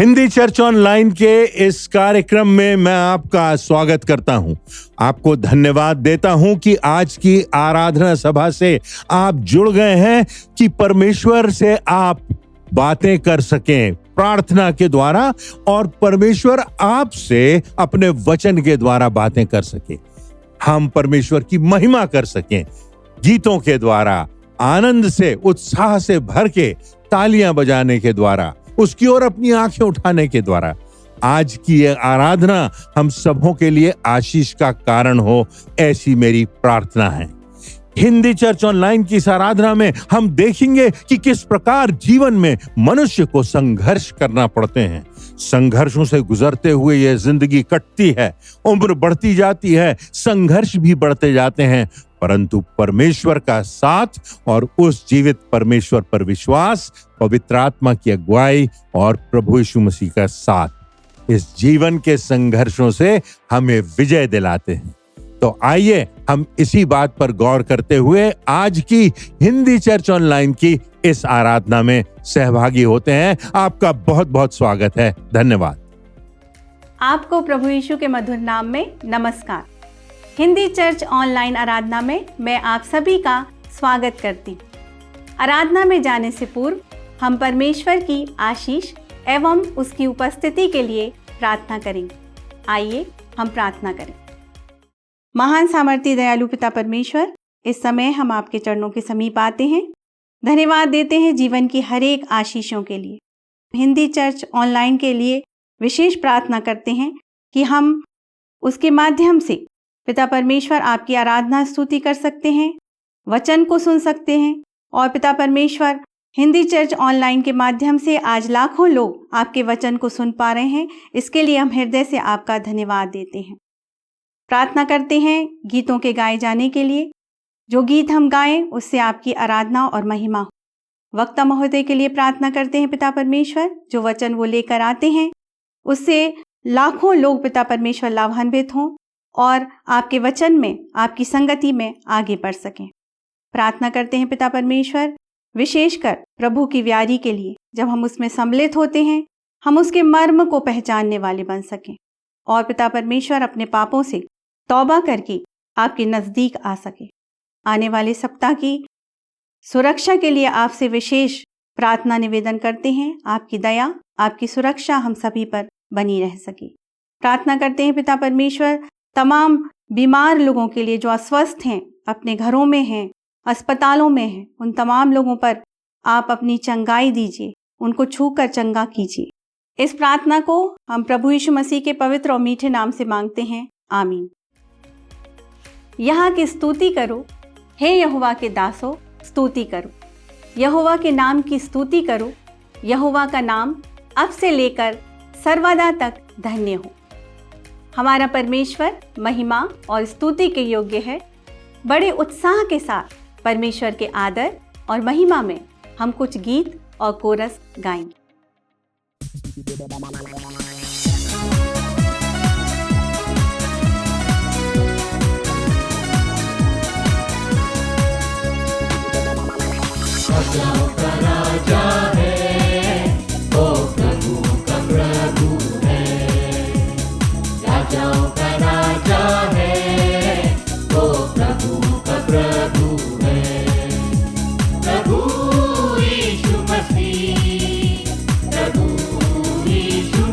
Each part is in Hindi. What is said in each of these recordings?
हिंदी चर्च ऑनलाइन के इस कार्यक्रम में मैं आपका स्वागत करता हूं। आपको धन्यवाद देता हूं कि आज की आराधना सभा से आप जुड़ गए हैं कि परमेश्वर से आप बातें कर सकें प्रार्थना के द्वारा और परमेश्वर आपसे अपने वचन के द्वारा बातें कर सके। हम परमेश्वर की महिमा कर सकें गीतों के द्वारा, आनंद से, उत्साह से भर के तालियां बजाने के द्वारा, उसकी ओर अपनी आंखें उठाने के द्वारा। आज की ये आराधना हम सबों के लिए आशीष का कारण हो, ऐसी मेरी प्रार्थना है। हिंदी चर्च ऑनलाइन की इस आराधना में हम देखेंगे कि किस प्रकार जीवन में मनुष्य को संघर्ष करना पड़ते हैं। संघर्षों से गुजरते हुए यह जिंदगी कटती है, उम्र बढ़ती जाती है, संघर्ष भी बढ़ते जाते हैं, परंतु परमेश्वर का साथ और उस जीवित परमेश्वर पर विश्वास, पवित्र आत्मा की अगुवाई और प्रभु यीशु मसीह का साथ इस जीवन के संघर्षों से हमें विजय दिलाते हैं। तो आइए हम इसी बात पर गौर करते हुए आज की हिंदी चर्च ऑनलाइन की इस आराधना में सहभागी होते हैं। आपका बहुत बहुत स्वागत है। धन्यवाद। आपको प्रभु यीशु के मधुर नाम में नमस्कार। हिंदी चर्च ऑनलाइन आराधना में मैं आप सभी का स्वागत करती। आराधना में जाने से पूर्व हम परमेश्वर की आशीष एवं उसकी उपस्थिति के लिए प्रार्थना करेंगे। आइए हम प्रार्थना करें। महान सामर्थी दयालु पिता परमेश्वर, इस समय हम आपके चरणों के समीप आते हैं। धन्यवाद देते हैं जीवन की हर एक आशीषों के लिए। हिंदी चर्च ऑनलाइन के लिए विशेष प्रार्थना करते हैं कि हम उसके माध्यम से पिता परमेश्वर आपकी आराधना स्तुति कर सकते हैं, वचन को सुन सकते हैं। और पिता परमेश्वर, हिंदी चर्च ऑनलाइन के माध्यम से आज लाखों लोग आपके वचन को सुन पा रहे हैं। इसके लिए हम हृदय से आपका धन्यवाद देते हैं। प्रार्थना करते हैं गीतों के गाए जाने के लिए। जो गीत हम गाएं उससे आपकी आराधना और महिमा हो। वक्ता महोदय के लिए प्रार्थना करते हैं पिता परमेश्वर, जो वचन वो लेकर आते हैं उससे लाखों लोग पिता परमेश्वर लाभान्वित हों और आपके वचन में, आपकी संगति में आगे बढ़ सकें। प्रार्थना करते हैं पिता परमेश्वर विशेषकर प्रभु की व्यारी के लिए। जब हम उसमें सम्मिलित होते हैं हम उसके मर्म को पहचानने वाले बन सकें और पिता परमेश्वर अपने पापों से तौबा करके आपके नज़दीक आ सके। आने वाले सप्ताह की सुरक्षा के लिए आपसे विशेष प्रार्थना निवेदन करते हैं। आपकी दया, आपकी सुरक्षा हम सभी पर बनी रह सके। प्रार्थना करते हैं पिता परमेश्वर तमाम बीमार लोगों के लिए जो अस्वस्थ हैं, अपने घरों में हैं, अस्पतालों में हैं, उन तमाम लोगों पर आप अपनी चंगाई दीजिए, उनको छूकर चंगा कीजिए। इस प्रार्थना को हम प्रभु यीशु मसीह के पवित्र और मीठे नाम से मांगते हैं, आमीन। यहाँ की स्तुति करो, हे यहोवा के दासों, स्तुति करो। यहोवा के नाम की स्तुति करो। यहोवा का नाम अब से लेकर सर्वदा तक धन्य हो। हमारा परमेश्वर महिमा और स्तुति के योग्य है। बड़े उत्साह के साथ परमेश्वर के आदर और महिमा में हम कुछ गीत और कोरस गाएंगे। राजाओं का राजा है, ओ प्रभु का प्रभु है। राजाओं का राजा है, ओ प्रभु का प्रभु है। प्रभु यीशु मसीह, प्रभु यीशु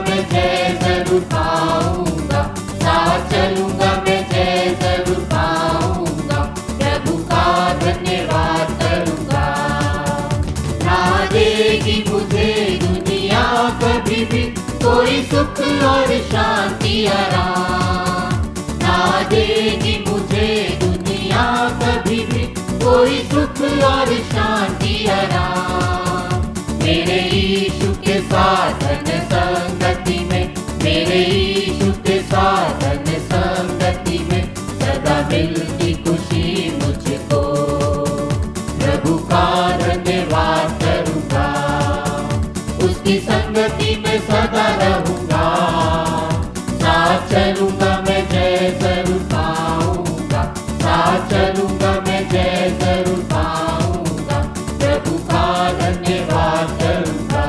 मैं जय जरूर पाऊंगा, साथ चलूंगा मैं जय जरूर पाऊंगा, प्रभु का धन्यवाद करूंगा। ना देगी मुझे दुनिया कभी भी कोई सुख और शांति आराम, ना देगी मुझे दुनिया कभी भी कोई सुख और शांति आराम। मेरे यीशु के साथ धन्य संगति में, मेरे यीशु के साथ धन्य संगति में सदा मिलती खुशी मुझको, प्रभु का धन्यवाद करूंगा, उसकी संगति में सदा रहूंगा। साथ चलूंगा मैं जय जरूर पाऊंगा, साथ चलूंगा मैं जय जरूर पाऊंगा, प्रभु का धन्यवाद करूंगा।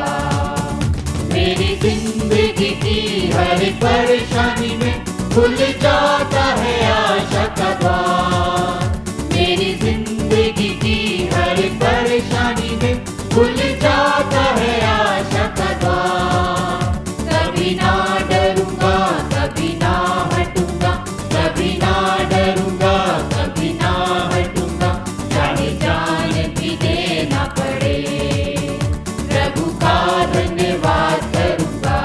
मेरी जिंदगी की हर परेशानी में खुल जाता है आशा का द्वार, मेरी जिंदगी की हर परेशानी में खुल जाता है आशा का द्वार। कभी ना डरूंगा, कभी ना हटूंगा, कभी ना डरूंगा, कभी ना हटूंगा, चाहे जान भी देना पड़े, प्रभु का धन्यवाद करूंगा,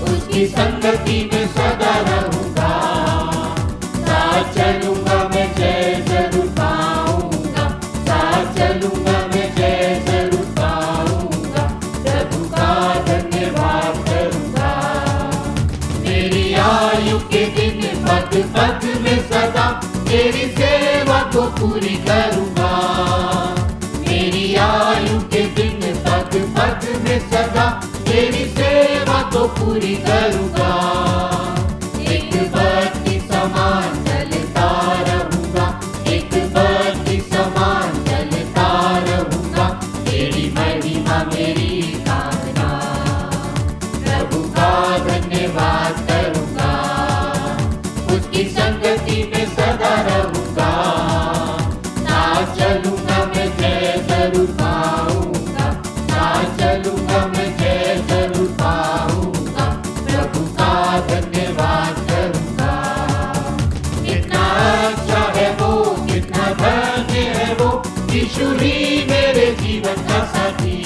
उसकी संगति में सदा रहूंगा। साथ चलूंगा मैं जय जरूर पाऊंगा, साथ चलूंगा मैं जय जरूर पाऊंगा, प्रभु का धन्यवाद करूंगा। मेरी आयु के दिन पग पग में सदा तेरी सेवा को पूरी करूंगा, मेरी आयु के दिन पग पग में सदा तेरी सेवा को पूरी करूंगा। एक बत्ती समान जलता रहूंगा, एक बत्ती समान जलता रहूंगा, तेरी महिमा मेरी गाना, प्रभु का धन्यवाद करूंगा, उसकी संगति में सदा रहूंगा। साथ चलूंगा मैं जय जरूर पाऊंगा, साथ चलूंगा मैं जय जरूर पाऊंगा, प्रभु का धन्यवाद करूंगा। कितना अच्छा है वो, कितना धन्य है वो, यीशु ही मेरे जीवन का साथी।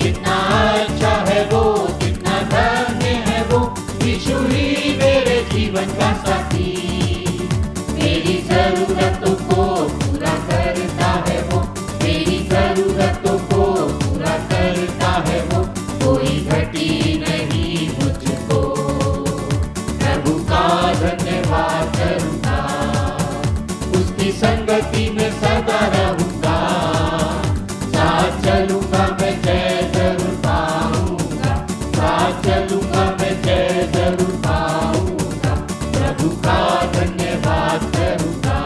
कितना अच्छा है वो, कितना धन्य है वो, यीशु ही मेरे जीवन का साथी। मेरी जरूरतों को पूरा करता है वो, मेरी जरूरतों को पूरा करता है वो, कोई घटी नहीं मुझको, प्रभु का धन्यवाद करूंगा, उसकी संगति में सदा रहूंगा। साथ चलूंगा मैं जय जरूर पाऊंगा, साथ चलूंगा मैं जय जरूर पाऊंगा, प्रभु का धन्यवाद करूंगा।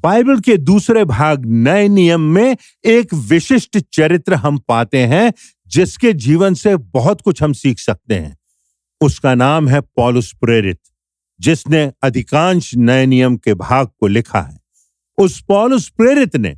बाइबल के दूसरे भाग नए नियम में एक विशिष्ट चरित्र हम पाते हैं जिसके जीवन से बहुत कुछ हम सीख सकते हैं। उसका नाम है पौलुस प्रेरित, जिसने अधिकांश नए नियम के भाग को लिखा है। उस पौलुस प्रेरित ने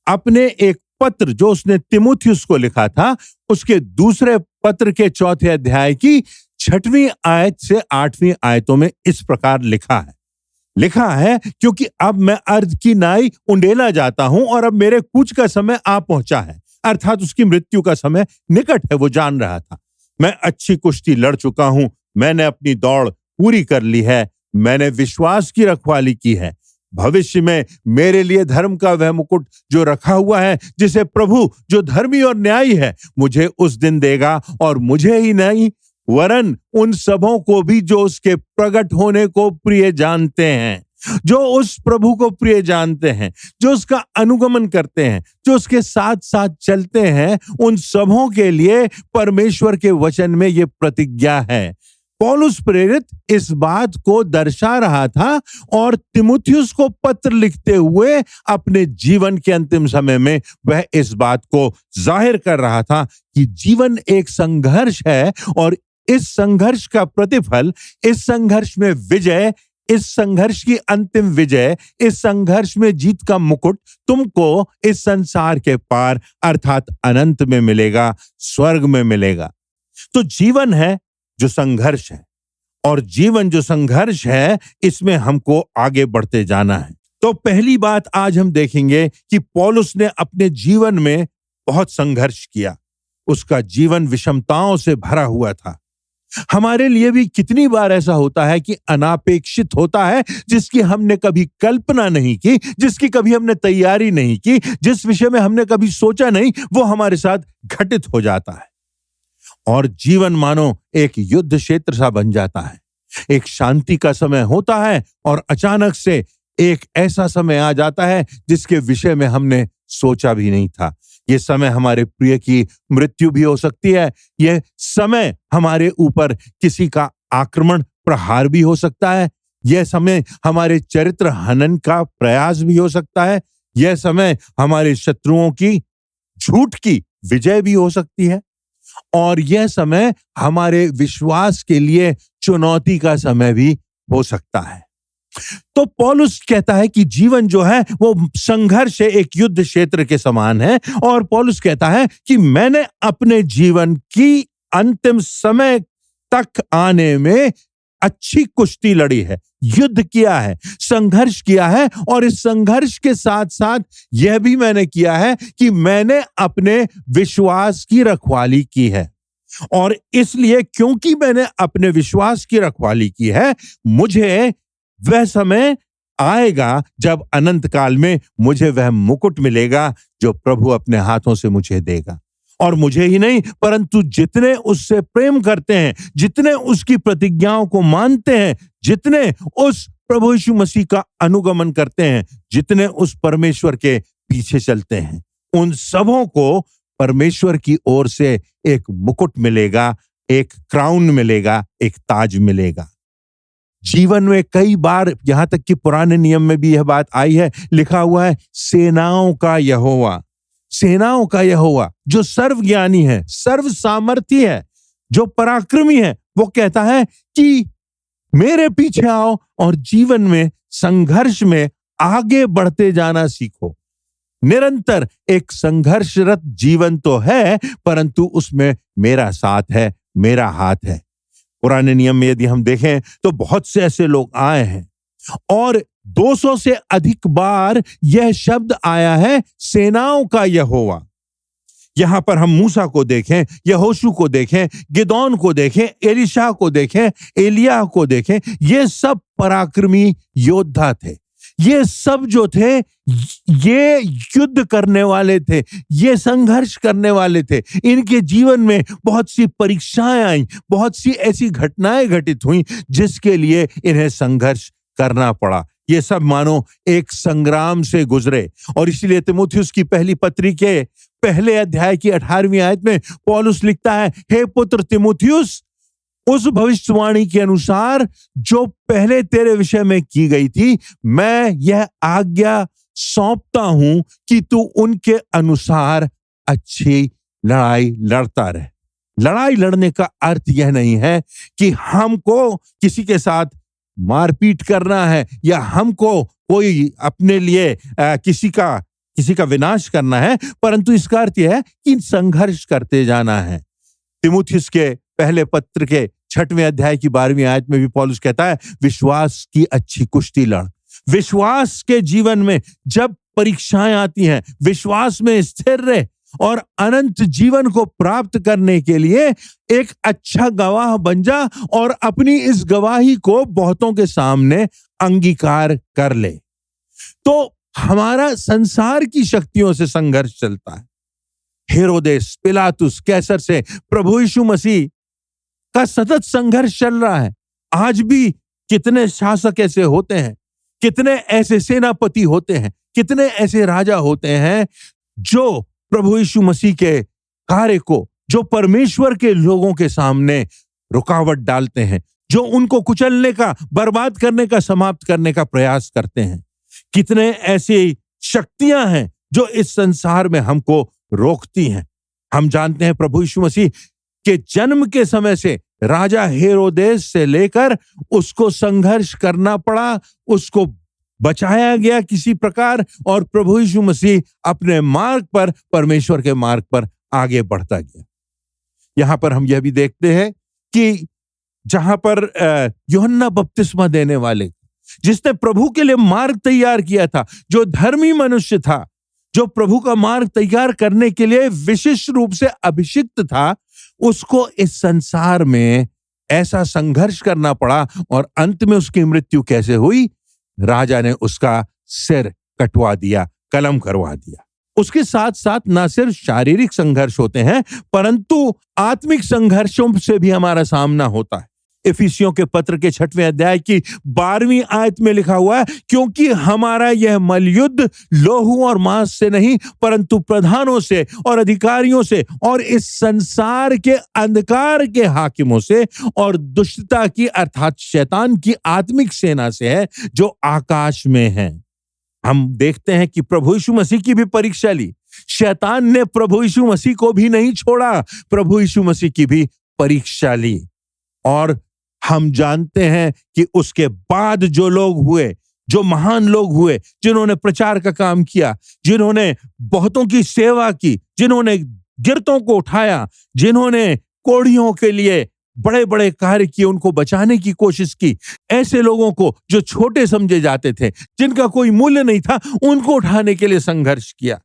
अपने एक पत्र जो उसने तीमुथियुस को लिखा था, उसके दूसरे पत्र के 4 अध्याय की 6वीं आयत से 8वीं आयतों में इस प्रकार लिखा है, क्योंकि अब मैं अर्ध की नाई उंडेला जाता हूं और अब मेरे कूच का समय आ पहुंचा है, अर्थात उसकी मृत्यु का समय निकट है। वो जान रहा था। मैं अच्छी कुश्ती लड़ चुका हूं, मैंने अपनी दौड़ पूरी कर ली है, मैंने विश्वास की रखवाली की है। भविष्य में मेरे लिए धर्म का वह मुकुट जो रखा हुआ है, जिसे प्रभु जो धर्मी और न्यायी है मुझे उस दिन देगा, और मुझे ही नहीं वरन उन सबों को भी जो उसके प्रकट होने को प्रिय जानते हैं, जो उस प्रभु को प्रिय जानते हैं, जो उसका अनुगमन करते हैं, जो उसके साथ साथ चलते हैं, उन सबों के लिए परमेश्वर के वचन में यह प्रतिज्ञा है। पौलुस प्रेरित इस बात को दर्शा रहा था और तीमुथियुस को पत्र लिखते हुए अपने जीवन के अंतिम समय में वह इस बात को जाहिर कर रहा था कि जीवन एक संघर्ष है और इस संघर्ष का प्रतिफल, इस संघर्ष में विजय इस संघर्ष की अंतिम विजय, इस संघर्ष में जीत का मुकुट तुमको इस संसार के पार अर्थात अनंत में मिलेगा, स्वर्ग में मिलेगा। तो जीवन है जो संघर्ष है, और जीवन जो संघर्ष है इसमें हमको आगे बढ़ते जाना है। तो पहली बात आज हम देखेंगे कि पौलुस ने अपने जीवन में बहुत संघर्ष किया। उसका जीवन विषमताओं से भरा हुआ था। हमारे लिए भी कितनी बार ऐसा होता है कि अनापेक्षित होता है, जिसकी हमने कभी कल्पना नहीं की, जिसकी कभी हमने तैयारी नहीं की, जिस विषय में हमने कभी सोचा नहीं, वो हमारे साथ घटित हो जाता है। और जीवन मानो एक युद्ध क्षेत्र सा बन जाता है। एक शांति का समय होता है और अचानक से एक ऐसा समय आ जाता है जिसके विषय में हमने सोचा भी नहीं था। यह समय हमारे प्रिय की मृत्यु भी हो सकती है। यह समय हमारे ऊपर किसी का आक्रमण, प्रहार भी हो सकता है। यह समय हमारे चरित्र हनन का प्रयास भी हो सकता है। यह समय हमारे शत्रुओं की झूठ की विजय भी हो सकती है। और यह समय हमारे विश्वास के लिए चुनौती का समय भी हो सकता है। तो पौलुस कहता है कि जीवन जो है वो संघर्ष है, एक युद्ध क्षेत्र के समान है। और पौलुस कहता है कि मैंने अपने जीवन की अंतिम समय तक आने में अच्छी कुश्ती लड़ी है, युद्ध किया है, संघर्ष किया है। और इस संघर्ष के साथ साथ यह भी मैंने किया है कि मैंने अपने विश्वास की रखवाली की है। और इसलिए क्योंकि मैंने अपने विश्वास की रखवाली की है, मुझे वह समय आएगा जब अनंत काल में मुझे वह मुकुट मिलेगा जो प्रभु अपने हाथों से मुझे देगा। और मुझे ही नहीं, परंतु जितने उससे प्रेम करते हैं, जितने उसकी प्रतिज्ञाओं को मानते हैं, जितने उस प्रभु यीशु मसीह का अनुगमन करते हैं, जितने उस परमेश्वर के पीछे चलते हैं, उन सबों को परमेश्वर की ओर से एक मुकुट मिलेगा, एक क्राउन मिलेगा, एक ताज मिलेगा। जीवन में कई बार, यहां तक कि पुराने नियम में भी यह बात आई है, लिखा हुआ है सेनाओं का यहोवा, सेनाओं का यहोवा जो सर्वज्ञानी है, सर्व सामर्थी है, जो पराक्रमी है, वो कहता है कि मेरे पीछे आओ और जीवन में संघर्ष में आगे बढ़ते जाना सीखो। निरंतर एक संघर्षरत जीवन तो है, परंतु उसमें मेरा साथ है, मेरा हाथ है। पुराने नियम में यदि हम देखें तो बहुत से ऐसे लोग आए हैं और 200 से अधिक बार यह शब्द आया है सेनाओं का यहोवा। यहां पर हम मूसा को देखें, यहोशू को देखें, गिदोन को देखें, एलीशा को देखें, एलिया को देखें, ये सब पराक्रमी योद्धा थे। ये सब जो थे ये युद्ध करने वाले थे, ये संघर्ष करने वाले थे। इनके जीवन में बहुत सी परीक्षाएं आई, बहुत सी ऐसी घटनाएं घटित हुई जिसके लिए इन्हें संघर्ष करना पड़ा। ये सब मानो एक संग्राम से गुजरे। और इसलिए तीमुथियुस की पहली पत्री के पहले अध्याय की 18वीं आयत में पौलुस लिखता है, हे पुत्र तीमुथियुस, उस भविष्यवाणी के अनुसार जो पहले तेरे विषय में की गई थी, मैं यह आज्ञा सौंपता हूं कि तू उनके अनुसार अच्छी लड़ाई लड़ता रहे। लड़ाई लड़ने का अर्थ यह नहीं है कि हमको किसी के साथ मारपीट करना है या हमको कोई अपने लिए किसी का विनाश करना है, परंतु इसका अर्थ यह है कि संघर्ष करते जाना है। तीमुथियुस के पहले पत्र के 6वें अध्याय की 12वीं आयत में भी पौलुस कहता है, विश्वास की अच्छी कुश्ती लड़। विश्वास के जीवन में जब परीक्षाएं आती हैं, विश्वास में स्थिर रहे और अनंत जीवन को प्राप्त करने के लिए एक अच्छा गवाह बन जा और अपनी इस गवाही को बहुतों के सामने अंगीकार कर ले। तो हमारा संसार की शक्तियों से संघर्ष चलता है। हेरोदेस, पिलातुस, कैसर से प्रभु यीशु मसीह का सतत संघर्ष चल रहा है। आज भी कितने शासक ऐसे होते हैं, कितने ऐसे सेनापति होते हैं, कितने ऐसे राजा होते हैं जो प्रभु यीशु मसीह के कार्य को, जो परमेश्वर के लोगों के सामने रुकावट डालते हैं, जो उनको कुचलने का, बर्बाद करने का, समाप्त करने का प्रयास करते हैं। कितने ऐसी शक्तियां हैं जो इस संसार में हमको रोकती हैं। हम जानते हैं प्रभु यीशु मसीह के जन्म के समय से राजा हेरोदेस से लेकर उसको संघर्ष करना पड़ा, उसको बचाया गया किसी प्रकार, और प्रभु यीशु मसीह अपने मार्ग पर, परमेश्वर के मार्ग पर आगे बढ़ता गया। यहां पर हम यह भी देखते हैं कि जहां पर यूहन्ना बपतिस्मा देने वाले, जिसने प्रभु के लिए मार्ग तैयार किया था, जो धर्मी मनुष्य था, जो प्रभु का मार्ग तैयार करने के लिए विशिष्ट रूप से अभिषिक्त था, उसको इस संसार में ऐसा संघर्ष करना पड़ा, और अंत में उसकी मृत्यु कैसे हुई? राजा ने उसका सिर कटवा दिया, कलम करवा दिया। उसके साथ साथ न सिर्फ शारीरिक संघर्ष होते हैं, परंतु आत्मिक संघर्षों से भी हमारा सामना होता है। इफिसियों के पत्र के 6वें अध्याय की 12वीं आयत में लिखा हुआ है, क्योंकि हमारा यह मलयुद्ध लोहू और मांस से नहीं, परंतु प्रधानों से और अधिकारियों से और इस संसार के अंधकार के हाकिमों से और दुष्टता की अर्थात शैतान की आत्मिक सेना से है, जो आकाश में है। हम देखते हैं कि प्रभु यीशु मसीह की भी परीक्षा ली। शैतान ने प्रभु यीशु मसीह को भी नहीं छोड़ा, प्रभु यीशु मसीह की भी परीक्षा ली। और हम जानते हैं कि उसके बाद जो लोग हुए, जो महान लोग हुए, जिन्होंने प्रचार का काम किया, जिन्होंने बहुतों की सेवा की, जिन्होंने गिरतों को उठाया, जिन्होंने कोढ़ियों के लिए बड़े बड़े कार्य किए, उनको बचाने की कोशिश की, ऐसे लोगों को जो छोटे समझे जाते थे, जिनका कोई मूल्य नहीं था, उनको उठाने के लिए संघर्ष किया।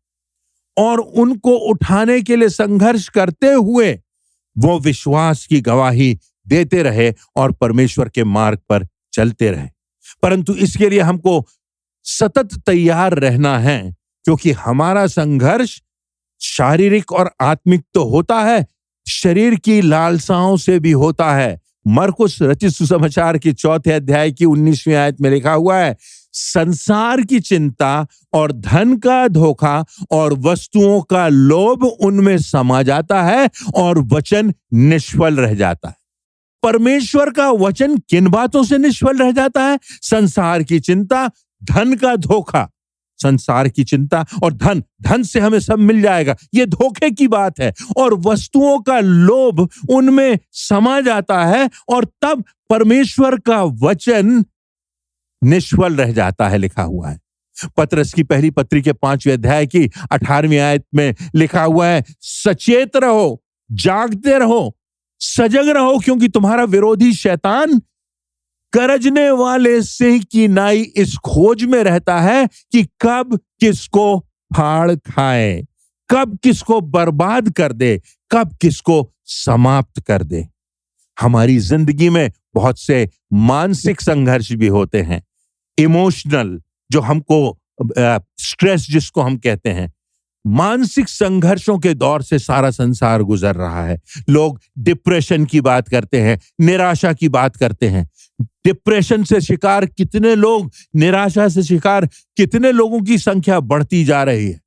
और उनको उठाने के लिए संघर्ष करते हुए वो विश्वास की गवाही देते रहे और परमेश्वर के मार्ग पर चलते रहे। परंतु इसके लिए हमको सतत तैयार रहना है, क्योंकि हमारा संघर्ष शारीरिक और आत्मिक तो होता है, शरीर की लालसाओं से भी होता है। मरकुस रचित सुसमाचार के 4 अध्याय की 19वीं आयत में लिखा हुआ है, संसार की चिंता और धन का धोखा और वस्तुओं का लोभ उनमें समा जाता है और वचन निष्फल रह जाता है। परमेश्वर का वचन किन बातों से निष्फल रह जाता है? संसार की चिंता, धन का धोखा। संसार की चिंता और धन से हमें सब मिल जाएगा, ये धोखे की बात है। और वस्तुओं का लोभ उनमें समा जाता है और तब परमेश्वर का वचन निष्फल रह जाता है, लिखा हुआ है। पतरस की पहली पत्री के 5वें अध्याय की 18वीं आयत में लिखा हुआ है, सचेत रहो, जागते रहो, सजग रहो, क्योंकि तुम्हारा विरोधी शैतान गरजने वाले सिंह की नाई इस खोज में रहता है कि कब किसको फाड़ खाए, कब किसको बर्बाद कर दे, कब किसको समाप्त कर दे। हमारी जिंदगी में बहुत से मानसिक संघर्ष भी होते हैं, इमोशनल, जो हमको स्ट्रेस जिसको हम कहते हैं। मानसिक संघर्षों के दौर से सारा संसार गुजर रहा है। लोग डिप्रेशन की बात करते हैं, निराशा की बात करते हैं। डिप्रेशन से शिकार कितने लोग, निराशा से शिकार कितने लोगों की संख्या बढ़ती जा रही है।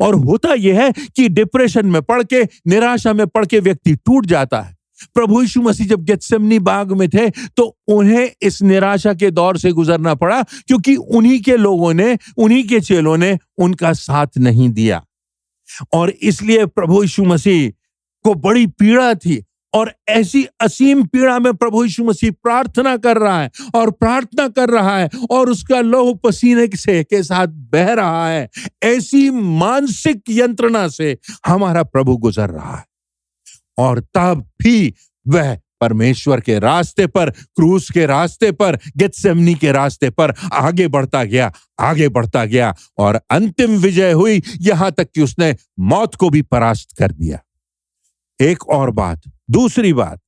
और होता यह है कि डिप्रेशन में पड़ के, निराशा में पड़ के व्यक्ति टूट जाता है। प्रभु यीशु मसीह जब गेत्सेमनी बाग में थे तो उन्हें इस निराशा के दौर से गुजरना पड़ा, क्योंकि उन्हीं के लोगों ने, उन्हीं के चेलों ने उनका साथ नहीं दिया। और इसलिए प्रभु यीशु मसीह को बड़ी पीड़ा थी, और ऐसी असीम पीड़ा में प्रभु यीशु मसीह प्रार्थना कर रहा है और प्रार्थना कर रहा है, और उसका लहू पसीने से के साथ बह रहा है। ऐसी मानसिक यंत्रणा से हमारा प्रभु गुजर रहा है, और तब भी वह परमेश्वर के रास्ते पर, क्रूस के रास्ते पर, गेत्सेमनी के रास्ते पर आगे बढ़ता गया, आगे बढ़ता गया, और अंतिम विजय हुई, यहां तक कि उसने मौत को भी परास्त कर दिया। एक और बात, दूसरी बात,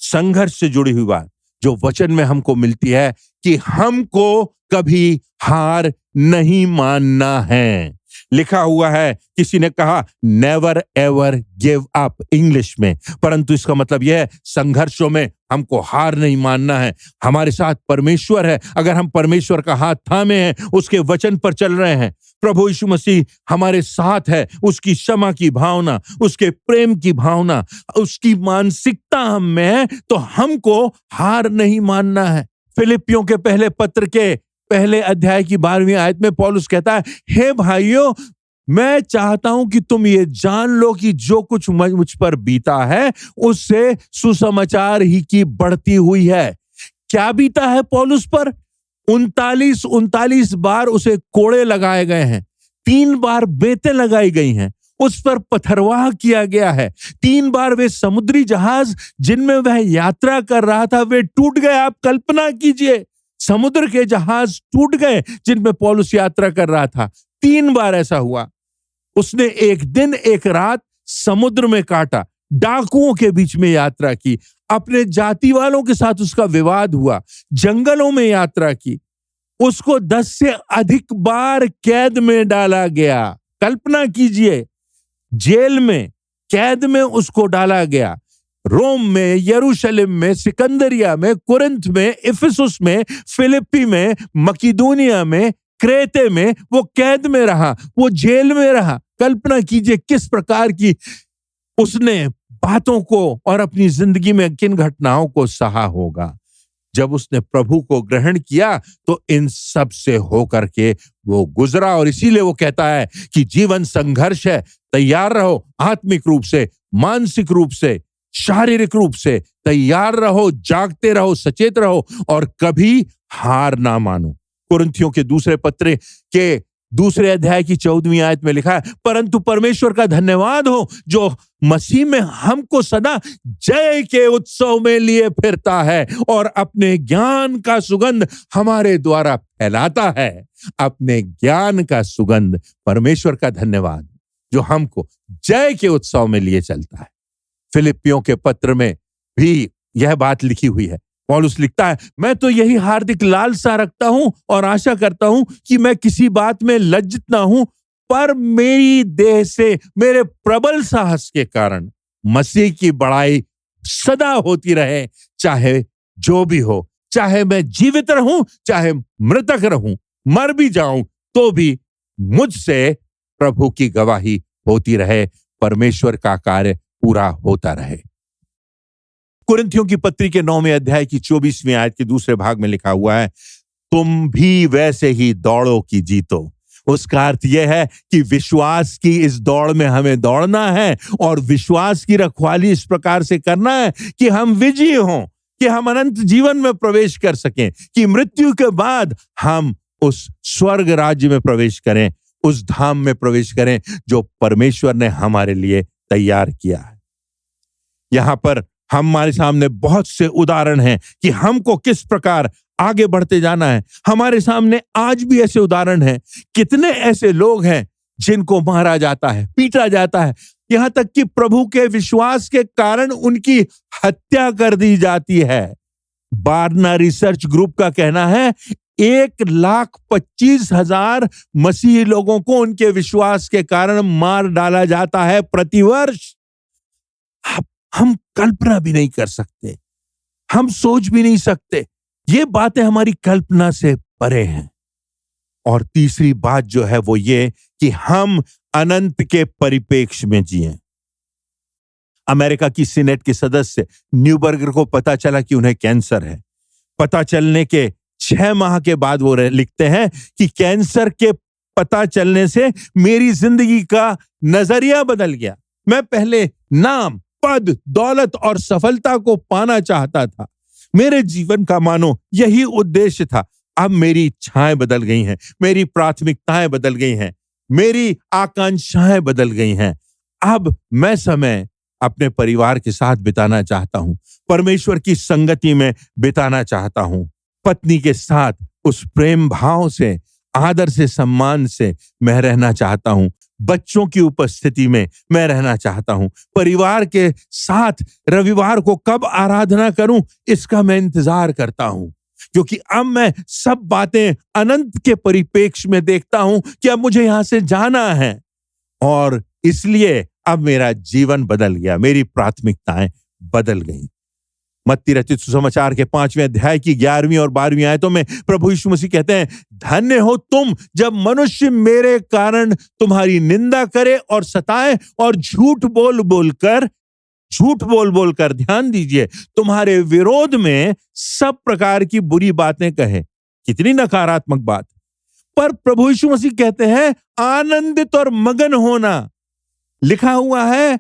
संघर्ष से जुड़ी हुई बात जो वचन में हमको मिलती है, कि हमको कभी हार नहीं मानना है। लिखा हुआ है, किसी ने कहा never ever give up English में, परंतु इसका मतलब यह है संघर्षों में हमको हार नहीं मानना है। हमारे साथ परमेश्वर है, अगर हम परमेश्वर का हाथ थामे हैं, उसके वचन पर चल रहे हैं, प्रभु यीशु मसीह हमारे साथ है, उसकी क्षमा की भावना, उसके प्रेम की भावना, उसकी मानसिकता हम में है, तो हमको हार नहीं मानना है। फिलिपियों के पहले पत्र के पहले अध्याय की 12वीं आयत में पौलुस कहता है, हे भाइयों, मैं चाहता हूं कि तुम ये जान लो कि जो कुछ मुझ पर बीता है उससे सुसमाचार ही की बढ़ती हुई है। क्या बीता है पौलुस पर? 39 बार उसे कोड़े लगाए गए हैं, 3 बार बेतें लगाई गई हैं, उस पर पथरवाह किया गया है, 3 बार वे समुद्री जहाज जिनमें वह यात्रा कर रहा था वे टूट गए। आप कल्पना कीजिए, समुद्र के जहाज टूट गए जिनमें पौलुस यात्रा कर रहा था। 3 बार ऐसा हुआ। उसने एक दिन एक रात समुद्र में काटा, डाकुओं के बीच में यात्रा की, अपने जाति वालों के साथ उसका विवाद हुआ, जंगलों में यात्रा की, उसको 10 से अधिक बार कैद में डाला गया। कल्पना कीजिए, जेल में, कैद में उसको डाला गया। रोम में, यरूशलेम में, सिकंदरिया में, कुरिन्थ में, इफिसुस में, फिलिप्पी में, मकिदुनिया में, क्रेते में वो कैद में रहा, वो जेल में रहा। कल्पना कीजिए किस प्रकार की उसने बातों को और अपनी जिंदगी में किन घटनाओं को सहा होगा। जब उसने प्रभु को ग्रहण किया तो इन सब से होकर के वो गुजरा, और इसीलिए वो कहता है कि जीवन संघर्ष है, तैयार रहो, आत्मिक रूप से, मानसिक रूप से, शारीरिक रूप से तैयार रहो, जागते रहो, सचेत रहो और कभी हार ना मानो। कुरिन्थियों के दूसरे पत्र के दूसरे अध्याय की 14वीं आयत में लिखा है, परंतु परमेश्वर का धन्यवाद हो जो मसीह में हमको सदा जय के उत्सव में लिए फिरता है और अपने ज्ञान का सुगंध हमारे द्वारा फैलाता है। अपने ज्ञान का सुगंध, परमेश्वर का धन्यवाद जो हमको जय के उत्सव में लिए चलता है। फिलिपियों के पत्र में भी यह बात लिखी हुई है। पौलुस लिखता है, मैं तो यही हार्दिक लालसा रखता हूं और आशा करता हूं कि मैं किसी बात में लज्जित ना हूं, पर मेरी देह से मेरे प्रबल साहस के कारण मसीह की बड़ाई सदा होती रहे, चाहे जो भी हो, चाहे मैं जीवित रहूं, चाहे मृतक रहूं, मर भी जाऊं तो भी मुझसे प्रभु की गवाही होती रहे, परमेश्वर का कार्य पूरा होता रहे। कुरिन्थियों की पत्री के 9वें अध्याय की 24वीं आयत के दूसरे भाग में लिखा हुआ है, तुम भी वैसे ही दौड़ो कि जीतो। उसका अर्थ यह है कि विश्वास की इस दौड़ में हमें दौड़ना है और विश्वास की रखवाली इस प्रकार से करना है कि हम विजयी हों, कि हम अनंत जीवन में प्रवेश कर सकें, कि मृत्यु के बाद हम उस स्वर्ग राज्य में प्रवेश करें, उस धाम में प्रवेश करें जो परमेश्वर ने हमारे लिए तैयार किया है। यहां पर हमारे सामने बहुत से उदाहरण हैं कि हमको किस प्रकार आगे बढ़ते जाना है। हमारे सामने आज भी ऐसे उदाहरण हैं। कितने ऐसे लोग हैं जिनको मारा जाता है, पीटा जाता है, यहां तक कि प्रभु के विश्वास के कारण उनकी हत्या कर दी जाती है। बारना रिसर्च ग्रुप का कहना है 1,25,000 मसीही लोगों को उनके विश्वास के कारण मार डाला जाता है प्रतिवर्ष। हम कल्पना भी नहीं कर सकते, हम सोच भी नहीं सकते, ये बातें हमारी कल्पना से परे हैं। और तीसरी बात जो है वो ये कि हम अनंत के परिप्रेक्ष्य में जिएं। अमेरिका की सीनेट के सदस्य न्यूबर्गर को पता चला कि उन्हें कैंसर है। पता चलने के 6 माह के बाद वो लिखते हैं कि कैंसर के पता चलने से मेरी जिंदगी का नजरिया बदल गया। मैं पहले नाम, पद, दौलत और सफलता को पाना चाहता था। मेरे जीवन का मानो यही उद्देश्य था। अब मेरी इच्छाएं बदल गई हैं, मेरी प्राथमिकताएं बदल गई हैं, मेरी आकांक्षाएं बदल गई हैं। अब मैं समय अपने परिवार के साथ बिताना चाहता हूं, परमेश्वर की संगति में बिताना चाहता हूं, पत्नी के साथ उस प्रेम भाव से, आदर से, सम्मान से मैं रहना चाहता हूं, बच्चों की उपस्थिति में मैं रहना चाहता हूं, परिवार के साथ रविवार को कब आराधना करूं इसका मैं इंतजार करता हूं, क्योंकि अब मैं सब बातें अनंत के परिप्रेक्ष्य में देखता हूं कि अब मुझे यहां से जाना है और इसलिए अब मेरा जीवन बदल गया, मेरी प्राथमिकताएं बदल गई। मत्ती रचित सुसमाचार के 5वें अध्याय की 11वीं और 12वीं आयतों में प्रभु यीशु मसीह कहते हैं, धन्य हो तुम जब मनुष्य मेरे कारण तुम्हारी निंदा करे और सताए और झूठ बोल बोलकर ध्यान दीजिए तुम्हारे विरोध में सब प्रकार की बुरी बातें कहे। कितनी नकारात्मक बात। पर प्रभु यीशु मसीह कहते हैं आनंदित और मगन होना। लिखा हुआ है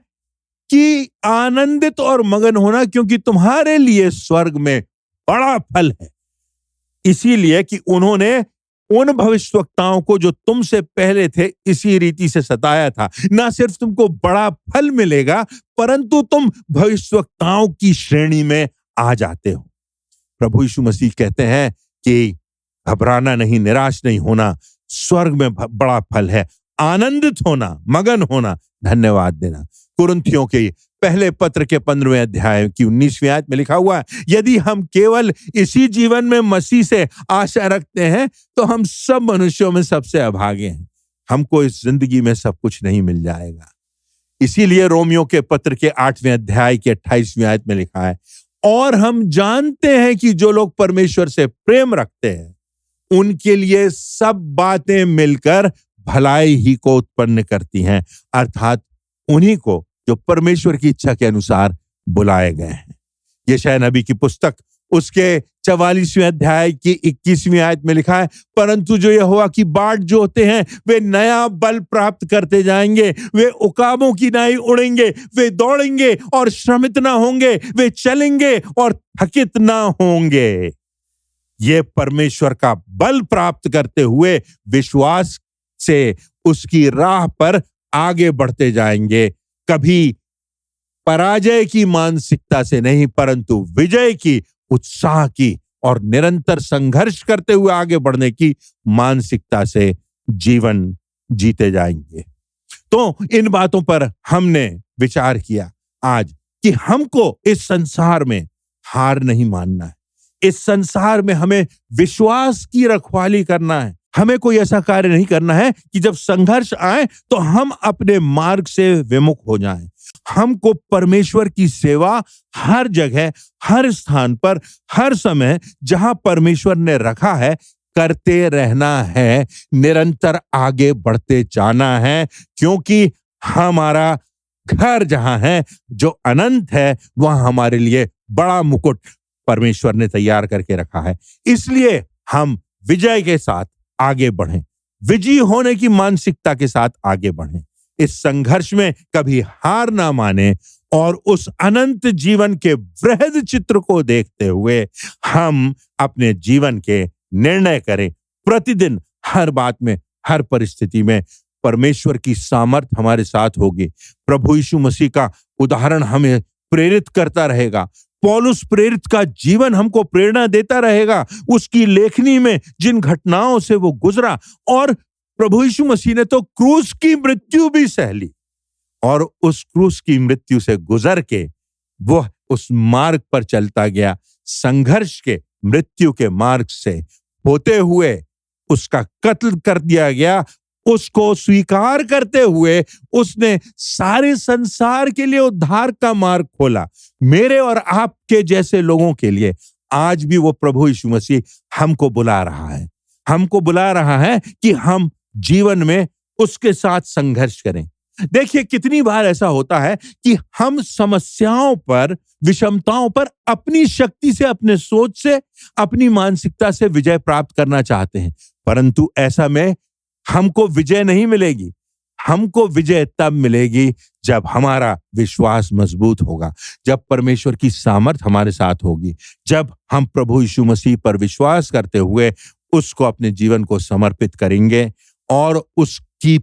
कि आनंदित और मगन होना, क्योंकि तुम्हारे लिए स्वर्ग में बड़ा फल है। इसीलिए कि उन्होंने उन भविष्यवक्ताओं को जो तुमसे पहले थे इसी रीति से सताया था। ना सिर्फ तुमको बड़ा फल मिलेगा, परंतु तुम भविष्यवक्ताओं की श्रेणी में आ जाते हो। प्रभु यीशु मसीह कहते हैं कि घबराना नहीं, निराश नहीं होना, स्वर्ग में बड़ा फल है। आनंदित होना, मगन होना, धन्यवाद देना। कुरिन्थियों के पहले पत्र के 15वें अध्याय की 19वीं आयत में लिखा हुआ है, यदि हम केवल इसी जीवन में मसीह से आशा रखते हैं तो हम सब मनुष्यों में सबसे अभागे हैं। हमको इस जिंदगी में सब कुछ नहीं मिल जाएगा। इसीलिए रोमियो के पत्र के 8वें अध्याय की 28वीं आयत में लिखा है, और हम जानते हैं कि जो लोग परमेश्वर से प्रेम रखते हैं उनके लिए सब बातें मिलकर भलाई ही को उत्पन्न करती हैं, अर्थात उन्हीं को जो परमेश्वर की इच्छा के अनुसार बुलाए गए हैं। यशायाह नबी की पुस्तक उसके 44वें अध्याय की 21वीं आयत में लिखा है, परंतु जो यहोवा की बाट जोते हैं वे नया बल प्राप्त करते जाएंगे, वे उकाबों की नाई उड़ेंगे, वे दौड़ेंगे और श्रमित ना होंगे, वे चलेंगे और थकित ना होंगे। ये परमेश्वर का बल प्राप्त करते हुए विश्वास से उसकी राह पर आगे बढ़ते जाएंगे। कभी पराजय की मानसिकता से नहीं, परंतु विजय की, उत्साह की और निरंतर संघर्ष करते हुए आगे बढ़ने की मानसिकता से जीवन जीते जाएंगे। तो इन बातों पर हमने विचार किया आज कि हमको इस संसार में हार नहीं मानना है। इस संसार में हमें विश्वास की रखवाली करना है। हमें कोई ऐसा कार्य नहीं करना है कि जब संघर्ष आए तो हम अपने मार्ग से विमुख हो जाएं। हमको परमेश्वर की सेवा हर जगह, हर स्थान पर, हर समय जहां परमेश्वर ने रखा है करते रहना है, निरंतर आगे बढ़ते जाना है, क्योंकि हमारा घर जहां है जो अनंत है वह हमारे लिए बड़ा मुकुट परमेश्वर ने तैयार करके रखा है। इसलिए हम विजय के साथ आगे बढ़ें, विजयी होने की मानसिकता के साथ आगे बढ़ें। इस संघर्ष में कभी हार ना माने और उस अनंत जीवन के वृहद चित्र को देखते हुए हम अपने जीवन के निर्णय करें। प्रतिदिन हर बात में, हर परिस्थिति में परमेश्वर की सामर्थ हमारे साथ होगी। प्रभु यीशु मसीह का उदाहरण हमें प्रेरित करता रहेगा। पौलुस प्रेरित का जीवन हमको प्रेरणा देता रहेगा। उसकी लेखनी में जिन घटनाओं से वो गुजरा, और प्रभु यीशु मसीह ने तो क्रूस की मृत्यु भी सह ली, और उस क्रूस की मृत्यु से गुजर के वह उस मार्ग पर चलता गया। संघर्ष के, मृत्यु के मार्ग से होते हुए उसका कत्ल कर दिया गया। उसको स्वीकार करते हुए उसने सारे संसार के लिए उद्धार का मार्ग खोला। मेरे और आपके जैसे लोगों के लिए आज भी वो प्रभु यीशु मसीह हमको बुला रहा है। हमको बुला रहा है कि हम जीवन में उसके साथ संघर्ष करें। देखिए, कितनी बार ऐसा होता है कि हम समस्याओं पर, विषमताओं पर अपनी शक्ति से, अपने सोच से, अपनी मानसिकता से विजय प्राप्त करना चाहते हैं, परंतु ऐसा में हमको विजय नहीं मिलेगी। हमको विजय तब मिलेगी जब हमारा विश्वास मजबूत होगा, जब परमेश्वर की सामर्थ हमारे साथ होगी, जब हम प्रभु यीशु मसीह पर विश्वास करते हुए उसको अपने जीवन को समर्पित करेंगे और उसकी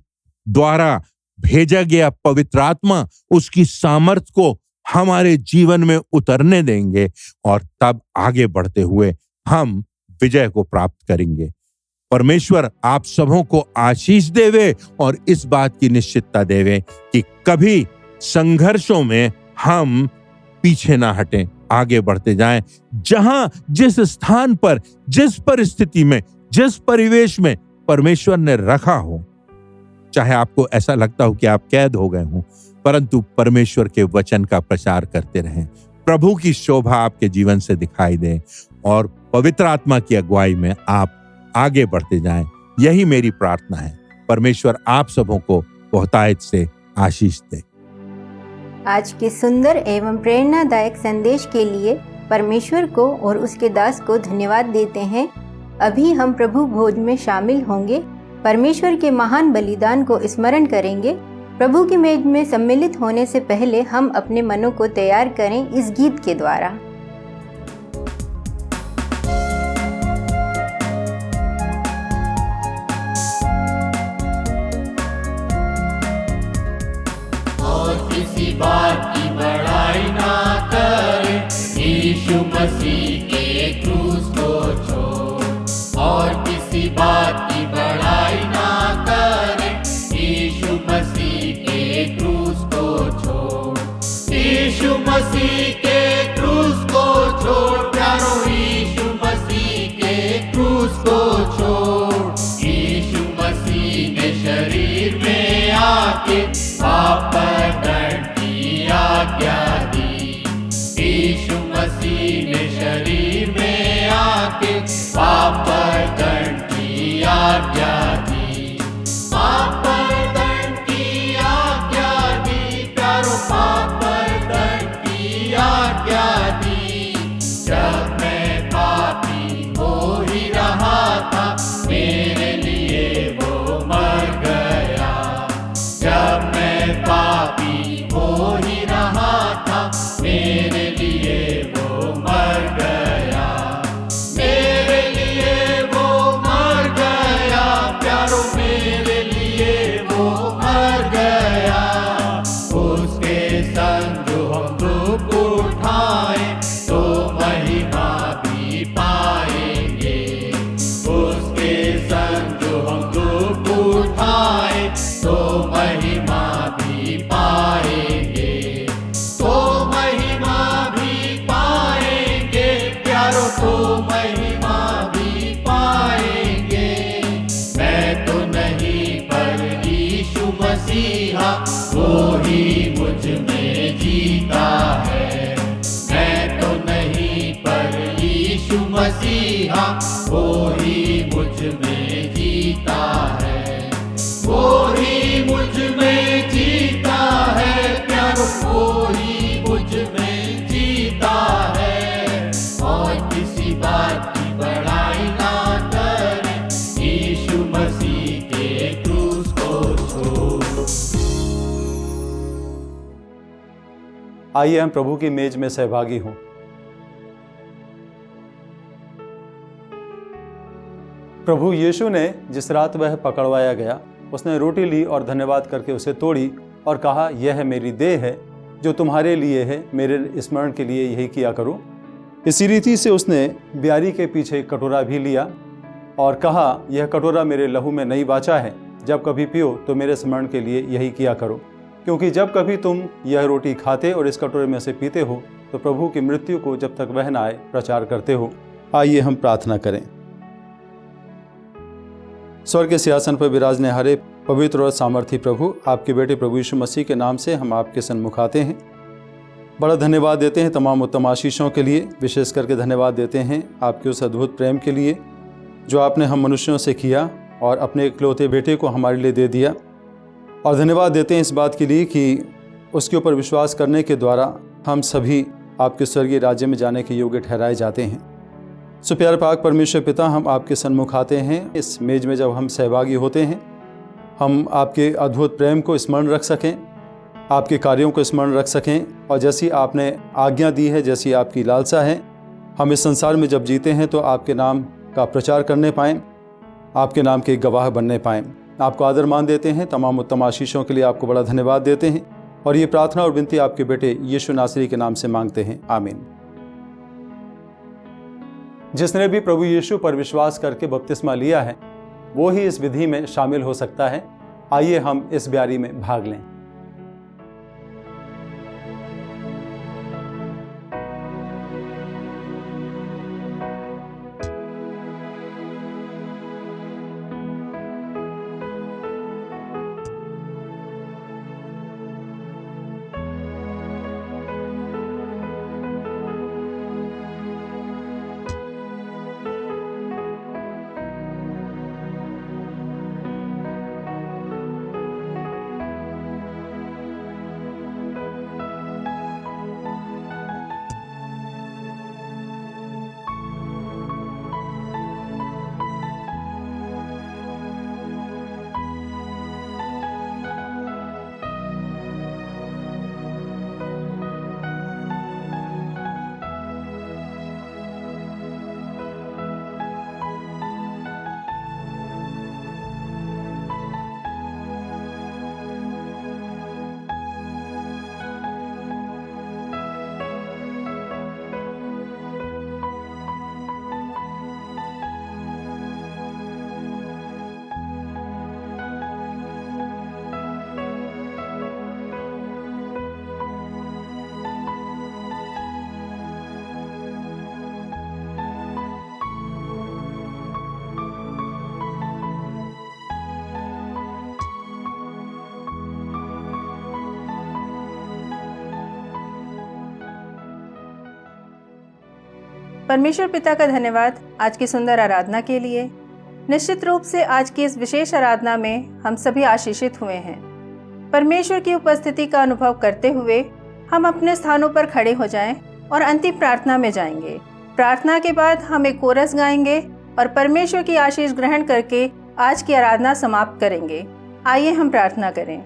द्वारा भेजा गया पवित्र आत्मा उसकी सामर्थ को हमारे जीवन में उतरने देंगे, और तब आगे बढ़ते हुए हम विजय को प्राप्त करेंगे। परमेश्वर आप सबों को आशीष देवे और इस बात की निश्चितता देवे कि कभी संघर्षों में हम पीछे ना हटें, आगे बढ़ते जाएं। जहां, जिस स्थान पर, जिस परिस्थिति में, जिस परिवेश में परमेश्वर ने रखा हो, चाहे आपको ऐसा लगता हो कि आप कैद हो गए हों, परंतु परमेश्वर के वचन का प्रचार करते रहें। प्रभु की शोभा आपके जीवन से दिखाई दे और पवित्र आत्मा की अगुवाई में आप आगे बढ़ते जाएं। यही मेरी प्रार्थना है। परमेश्वर आप सबों को बहुतायत से आशीष दे। आज के सुंदर एवं प्रेरणादायक संदेश के लिए परमेश्वर को और उसके दास को धन्यवाद देते हैं। अभी हम प्रभु भोज में शामिल होंगे, परमेश्वर के महान बलिदान को स्मरण करेंगे। प्रभु की मेज में सम्मिलित होने से पहले हम अपने मनों को तैयार करें इस गीत के द्वारा। किसी बात की बड़ाई ना करे, यीशु मसीह के क्रूस को छोड़। और किसी बात की बड़ाई ना करे, यीशु मसीह के क्रूस को छोड़। यीशु मसीह के क्रूस को छोड़ प्यारो, यीशु मसीह के क्रूस को छोड़। यीशु मसीह ने शरीर में आके पाप दंड की आज्ञा दी। यीशु मसीह ने शरीर में आके पाप दंड की आज्ञा दी। पाप दंड की आज्ञा दी प्यारो, पाप दंड की आज्ञा दी। जब मैं पापी हो ही रहा था, मेरे लिए वो मर गया। जब पापी हो ही रहा था, मेरे लिए वो मर गया। मेरे लिए वो मर गया प्यारो, मेरे लिए वो मर गया। उसके संग जो हम दुख उठाए, तो महिमा भी पाएंगे। उसके संग जो हम दुख उठाए, तो महिमा पाएंगे। तो महिमा भी पाएंगे प्यारो, तो महिमा भी पाएंगे। मैं तो नहीं पर यीशु मसीहा, वो ही मुझ में जीता है। मैं तो नहीं पर यीशु मसीहा, वो ही मुझ में जीता है। वो ही मुझ में जीता है प्यारो, वो ही मुझ में जीता है। और किसी बात की बड़ाई ना करे, यीशु मसीह के क्रूस को छोड़। आइए हम प्रभु की मेज में सहभागी हों। प्रभु यीशु ने जिस रात वह पकड़वाया गया, उसने रोटी ली और धन्यवाद करके उसे तोड़ी और कहा, यह है मेरी देह है जो तुम्हारे लिए है, मेरे स्मरण के लिए यही किया करो। इसी रीति से उसने ब्यारी के पीछे एक कटोरा भी लिया और कहा, यह कटोरा मेरे लहू में नई वाचा है, जब कभी पियो तो मेरे स्मरण के लिए यही किया करो। क्योंकि जब कभी तुम यह रोटी खाते और इस कटोरे में से पीते हो, तो प्रभु की मृत्यु को जब तक वह न आए प्रचार करते हो। आइए हम प्रार्थना करें। स्वर्ग के सिंहासन पर विराजने हारे पवित्र और सामर्थी प्रभु, आपके बेटे प्रभु यीशु मसीह के नाम से हम आपके सन्मुख आते हैं। बड़ा धन्यवाद देते हैं तमाम उत्तम आशीषों के लिए। विशेष करके धन्यवाद देते हैं आपके उस अद्भुत प्रेम के लिए जो आपने हम मनुष्यों से किया और अपने इकलौते बेटे को हमारे लिए दे दिया। और धन्यवाद देते हैं इस बात के लिए कि उसके ऊपर विश्वास करने के द्वारा हम सभी आपके स्वर्गीय राज्य में जाने के योग्य ठहराए जाते हैं। सो प्यारे पाक परमेश्वर पिता, हम आपके सन्मुख आते हैं। इस मेज में जब हम सहभागी होते हैं, हम आपके अद्भुत प्रेम को स्मरण रख सकें, आपके कार्यों को स्मरण रख सकें, और जैसी आपने आज्ञा दी है, जैसी आपकी लालसा है, हम इस संसार में जब जीते हैं तो आपके नाम का प्रचार करने पाएँ, आपके नाम के गवाह बनने पाएँ। आपको आदर मान देते हैं। तमाम उत्तम आशीषों के लिए आपको बड़ा धन्यवाद देते हैं और ये प्रार्थना और विनती आपके बेटे यीशु नासरी के नाम से मांगते हैं, आमीन। जिसने भी प्रभु यीशु पर विश्वास करके बपतिस्मा लिया है, वो ही इस विधि में शामिल हो सकता है। आइए हम इस ब्यारी में भाग लें। परमेश्वर पिता का धन्यवाद आज की सुंदर आराधना के लिए। निश्चित रूप से आज की इस विशेष आराधना में हम सभी आशीषित हुए हैं। परमेश्वर की उपस्थिति का अनुभव करते हुए हम अपने स्थानों पर खड़े हो जाएं और अंतिम प्रार्थना में जाएंगे। प्रार्थना के बाद हम एक कोरस गाएंगे और परमेश्वर की आशीष ग्रहण करके आज की आराधना समाप्त करेंगे। आइए हम प्रार्थना करें।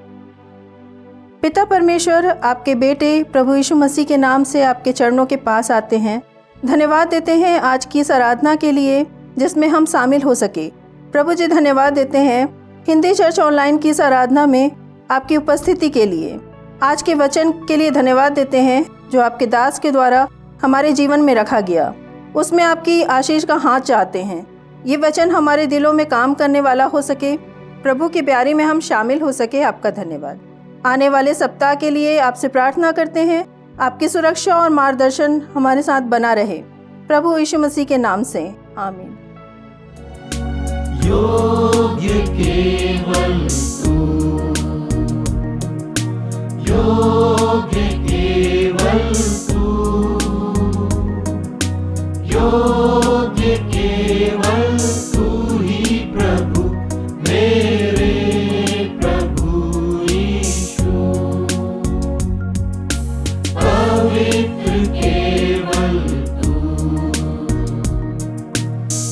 पिता परमेश्वर, आपके बेटे प्रभु यीशु मसीह के नाम से आपके चरणों के पास आते हैं। धन्यवाद देते हैं आज की इस आराधना के लिए जिसमें हम शामिल हो सके। प्रभु जी, धन्यवाद देते हैं हिंदी चर्च ऑनलाइन की इस आराधना में आपकी उपस्थिति के लिए। आज के वचन के लिए धन्यवाद देते हैं जो आपके दास के द्वारा हमारे जीवन में रखा गया। उसमें आपकी आशीष का हाथ चाहते हैं। ये वचन हमारे दिलों में काम करने वाला हो सके, प्रभु की प्यारी में हम शामिल हो सके। आपका धन्यवाद। आने वाले सप्ताह के लिए आपसे प्रार्थना करते हैं, आपकी सुरक्षा और मार्गदर्शन हमारे साथ बना रहे, प्रभु यीशु मसीह के नाम से, आमीन। योग्य केवल तू, योग्य केवल तू, योग्य केवल तू ही प्रभु, मेरे प्रभु यीशु। पवित्र केवल तू,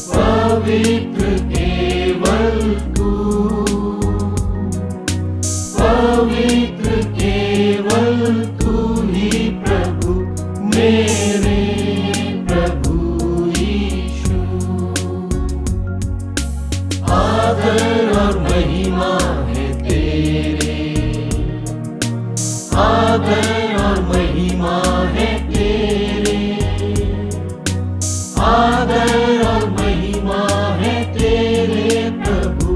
पवित्र केवल तू, पवित्र केवल तू ही प्रभु, मेरे प्रभु यीशु। आदर और महिमा है तेरे, आदर और महिमा है तेरे, आदर और महिमा है तेरे प्रभु,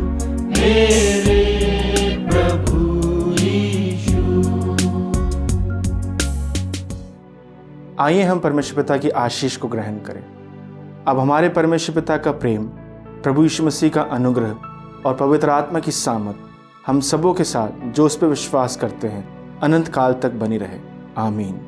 मेरे प्रभु यीशु। आइए हम परमेश्वर पिता की आशीष को ग्रहण करें। अब हमारे परमेश्वर पिता का प्रेम, प्रभु यीशु मसीह का अनुग्रह और पवित्र आत्मा की सामर्थ हम सबों के साथ जो उस पर विश्वास करते हैं अनंत काल तक बनी रहे। आमीन।